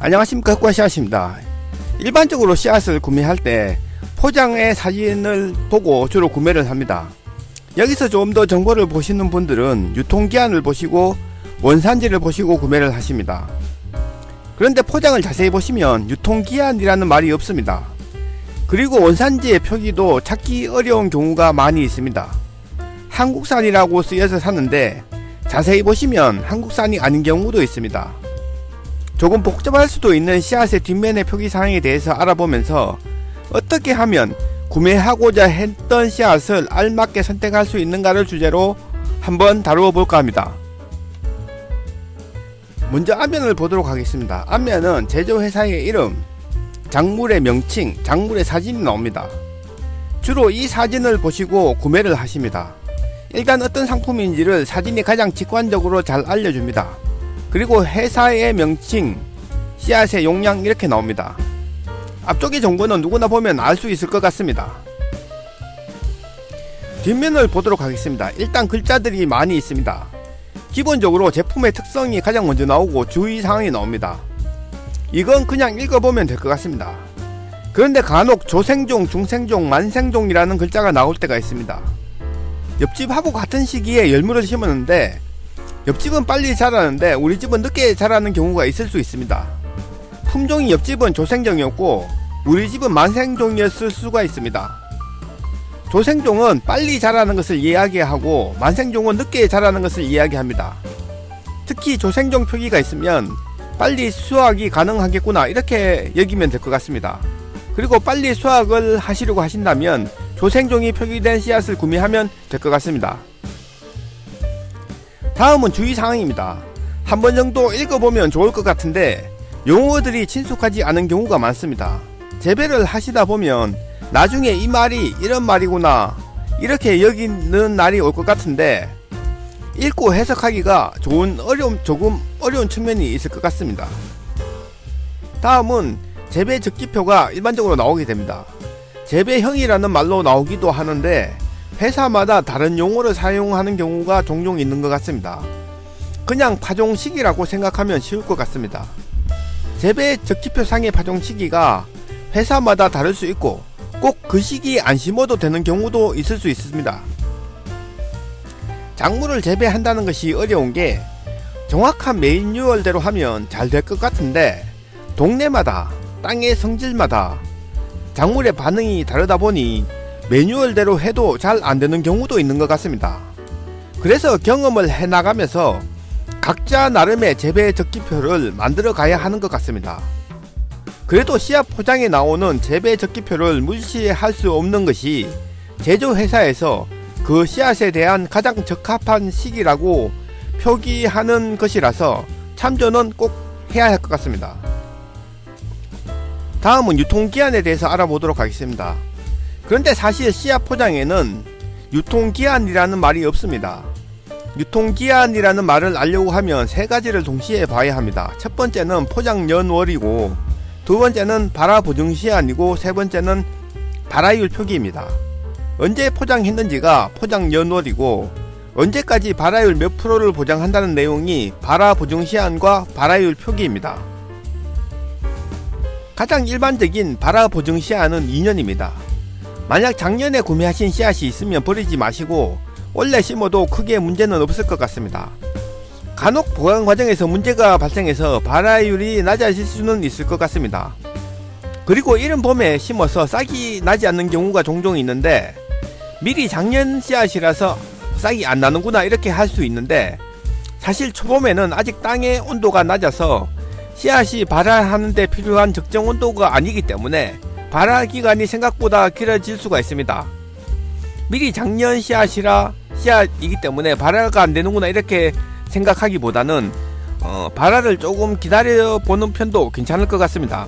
안녕하십니까, 흑과 씨앗입니다. 일반적으로 씨앗을 구매할 때 포장의 사진을 보고 주로 구매를 합니다. 여기서 좀 더 정보를 보시는 분들은 유통기한을 보시고 원산지를 보시고 구매를 하십니다. 그런데 포장을 자세히 보시면 유통기한이라는 말이 없습니다. 그리고 원산지의 표기도 찾기 어려운 경우가 많이 있습니다. 한국산이라고 쓰여서 사는데 자세히 보시면 한국산이 아닌 경우도 있습니다. 조금 복잡할 수도 있는 씨앗의 뒷면의 표기사항에 대해서 알아보면서 어떻게 하면 구매하고자 했던 씨앗을 알맞게 선택할 수 있는가를 주제로 한번 다루어 볼까 합니다. 먼저 앞면을 보도록 하겠습니다. 앞면은 제조회사의 이름, 작물의 명칭, 작물의 사진이 나옵니다. 주로 이 사진을 보시고 구매를 하십니다. 일단 어떤 상품인지를 사진이 가장 직관적으로 잘 알려줍니다. 그리고 회사의 명칭, 씨앗의 용량 이렇게 나옵니다. 앞쪽의 정보는 누구나 보면 알 수 있을 것 같습니다. 뒷면을 보도록 하겠습니다. 일단 글자들이 많이 있습니다. 기본적으로 제품의 특성이 가장 먼저 나오고 주의사항이 나옵니다. 이건 그냥 읽어보면 될 것 같습니다. 그런데 간혹 조생종, 중생종, 만생종이라는 글자가 나올 때가 있습니다. 옆집하고 같은 시기에 열무를 심었는데 옆집은 빨리 자라는데 우리 집은 늦게 자라는 경우가 있을 수 있습니다. 품종이 옆집은 조생종이었고 우리 집은 만생종이었을 수가 있습니다. 조생종은 빨리 자라는 것을 이야기하고 만생종은 늦게 자라는 것을 이야기합니다. 특히 조생종 표기가 있으면 빨리 수확이 가능하겠구나 이렇게 여기면 될 것 같습니다. 그리고 빨리 수확을 하시려고 하신다면 조생종이 표기된 씨앗을 구매하면 될 것 같습니다. 다음은 주의사항입니다. 한 번 정도 읽어보면 좋을 것 같은데 용어들이 친숙하지 않은 경우가 많습니다. 재배를 하시다 보면 나중에 이 말이 이런 말이구나 이렇게 여기는 날이 올 것 같은데 읽고 해석하기가 조금 어려운 측면이 있을 것 같습니다. 다음은 재배 적기표가 일반적으로 나오게 됩니다. 재배형이라는 말로 나오기도 하는데 회사마다 다른 용어를 사용하는 경우가 종종 있는 것 같습니다. 그냥 파종시기라고 생각하면 쉬울 것 같습니다. 재배 적기표상의 파종시기가 회사마다 다를 수 있고 꼭 그 시기에 안 심어도 되는 경우도 있을 수 있습니다. 작물을 재배한다는 것이 어려운 게 정확한 매뉴얼대로 하면 잘 될 것 같은데 동네마다 땅의 성질마다 작물의 반응이 다르다 보니 매뉴얼대로 해도 잘 안되는 경우도 있는 것 같습니다. 그래서 경험을 해나가면서 각자 나름의 재배 적기표를 만들어 가야 하는 것 같습니다. 그래도 씨앗 포장에 나오는 재배 적기표를 무시할 수 없는 것이 제조회사에서 그 씨앗에 대한 가장 적합한 시기라고 표기하는 것이라서 참조는 꼭 해야 할 것 같습니다. 다음은 유통기한에 대해서 알아보도록 하겠습니다. 그런데 사실 씨앗 포장에는 유통기한이라는 말이 없습니다. 유통기한이라는 말을 알려고 하면 세 가지를 동시에 봐야 합니다. 첫 번째는 포장 연월이고 두 번째는 발화 보증 시한이고 세 번째는 발화율 표기입니다. 언제 포장했는지가 포장 연월이고 언제까지 발화율 몇 프로를 보장한다는 내용이 발화 보증 시한과 발화율 표기입니다. 가장 일반적인 발화 보증 시한은 2년입니다. 만약 작년에 구매하신 씨앗이 있으면 버리지 마시고 원래 심어도 크게 문제는 없을 것 같습니다. 간혹 보관 과정에서 문제가 발생해서 발화율이 낮아질 수는 있을 것 같습니다. 그리고 이른 봄에 심어서 싹이 나지 않는 경우가 종종 있는데 미리 작년 씨앗이라서 싹이 안 나는구나 이렇게 할 수 있는데 사실 초봄에는 아직 땅의 온도가 낮아서 씨앗이 발화하는 데 필요한 적정 온도가 아니기 때문에 발화 기간이 생각보다 길어질 수가 있습니다. 미리 작년 씨앗이기 때문에 발화가 안 되는구나 이렇게 생각하기보다는 발화를 조금 기다려 보는 편도 괜찮을 것 같습니다.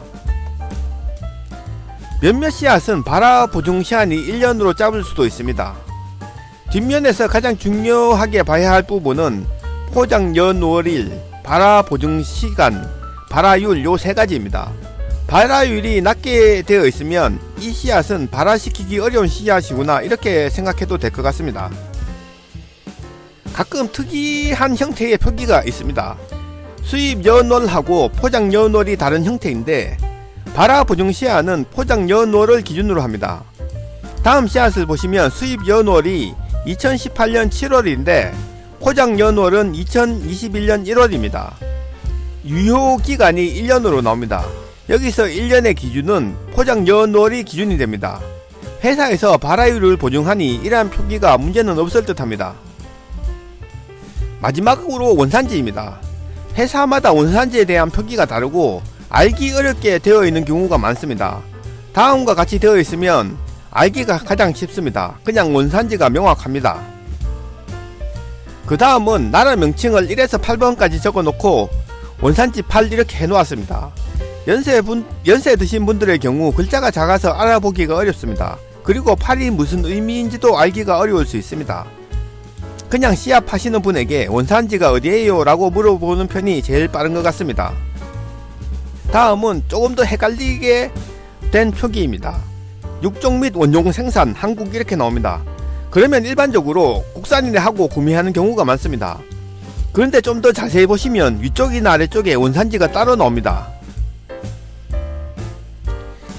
몇몇 씨앗은 발화 보증 시한이 1년으로 짧을 수도 있습니다. 뒷면에서 가장 중요하게 봐야 할 부분은 포장 연월일, 발화 보증 시간, 발화율 요 세 가지입니다. 발화율이 낮게 되어 있으면 이 씨앗은 발화시키기 어려운 씨앗이구나 이렇게 생각해도 될 것 같습니다. 가끔 특이한 형태의 표기가 있습니다. 수입 연월하고 포장 연월이 다른 형태인데 발화 보증 씨앗은 포장 연월을 기준으로 합니다. 다음 씨앗을 보시면 수입 연월이 2018년 7월인데 포장 연월은 2021년 1월입니다. 유효 기간이 1년으로 나옵니다. 여기서 1년의 기준은 포장 연월이 기준이 됩니다. 회사에서 발화율을 보증하니 이러한 표기가 문제는 없을 듯 합니다. 마지막으로 원산지입니다. 회사마다 원산지에 대한 표기가 다르고 알기 어렵게 되어 있는 경우가 많습니다. 다음과 같이 되어 있으면 알기가 가장 쉽습니다. 그냥 원산지가 명확합니다. 그 다음은 나라 명칭을 1에서 8번까지 적어 놓고 원산지 8 이렇게 해 놓았습니다. 연세 드신 분들의 경우 글자가 작아서 알아보기가 어렵습니다. 그리고 8이 무슨 의미인지도 알기가 어려울 수 있습니다. 그냥 씨앗 파시는 분에게 원산지가 어디에요? 라고 물어보는 편이 제일 빠른 것 같습니다. 다음은 조금 더 헷갈리게 된 표기입니다. 육종 및 원종 생산 한국 이렇게 나옵니다. 그러면 일반적으로 국산이네 하고 구매하는 경우가 많습니다. 그런데 좀 더 자세히 보시면 위쪽이나 아래쪽에 원산지가 따로 나옵니다.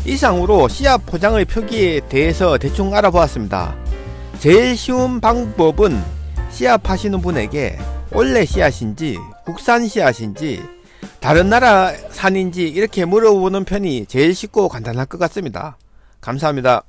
이상으로 씨앗 포장의 표기에 대해서 대충 알아보았습니다. 제일 쉬운 방법은 씨앗 파시는 분에게 원래 씨앗인지 국산 씨앗인지 다른 나라 산인지 이렇게 물어보는 편이 제일 쉽고 간단할 것 같습니다. 감사합니다.